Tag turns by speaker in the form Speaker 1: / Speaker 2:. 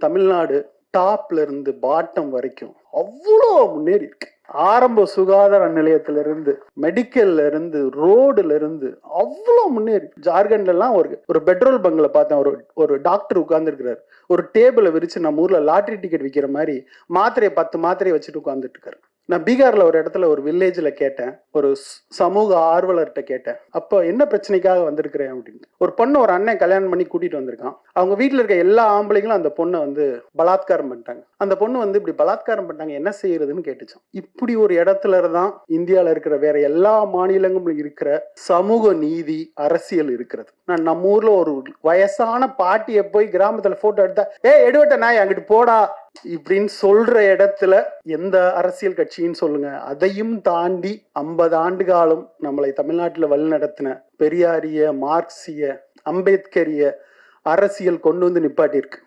Speaker 1: தமிழ்நாடு டாப்ல இருந்து பாட்டம் வரைக்கும் அவ்வளோ முன்னேறி இருக்கு. ஆரம்ப சுகாதார நிலையத்திலிருந்து, மெடிக்கல்ல இருந்து, ரோடுல இருந்து அவ்வளோ முன்னேறி. ஜார்க்கண்ட்ல எல்லாம் ஒரு பெட்ரோல் பங்க்ல பார்த்தேன், ஒரு டாக்டர் உட்கார்ந்து இருக்கிறாரு. ஒரு டேபிளை விரிச்சு நம்ம ஊர்ல லாட்டரி டிக்கெட் விற்கிற மாதிரி மாத்திரையை 10 மாத்திரையை வச்சுட்டு உட்கார்ந்துட்டு இருக்காரு. நான் பீகார்ல ஒரு இடத்துல ஒரு வில்லேஜ்ல கேட்டேன், ஒரு சமூக ஆர்வலர்கிட்ட கேட்டேன், அப்போ என்ன பிரச்சனைக்காக வந்திருக்கிறேன் அப்படின்னு. ஒரு பொண்ணு ஒரு அண்ணன் கல்யாணம் பண்ணி கூட்டிட்டு வந்திருக்கான். அவங்க வீட்டுல இருக்க எல்லா ஆம்பளைங்களும் அந்த பொண்ணை பலாத்காரம் பண்ணிட்டாங்க. அந்த பொண்ணு இப்படி பலாத்காரம் பண்ணிட்டாங்க, என்ன செய்யறதுன்னு கேட்டுச்சான். இப்படி ஒரு இடத்துல தான் இந்தியால இருக்கிற வேற எல்லா மாநிலங்களும் இருக்கிற சமூக நீதி அரசியல் இருக்கிறது. நான் நம்ம ஊர்ல ஒரு வயசான பாட்டியை போய் கிராமத்துல போட்டோ எடுத்தா, எடுவட்ட நாய் அங்கிட்டு போடா இப்படின்னு சொல்ற இடத்துல எந்த அரசியல் கட்சின்னு சொல்லுங்க, அதையும் தாண்டி 50 ஆண்டு காலம் நம்மளை தமிழ்நாட்டுல வழிநடத்தின பெரியாரிய, மார்க்சிய, அம்பேத்கரிய அரசியல் கொண்டு நிப்பாட்டி இருக்கு.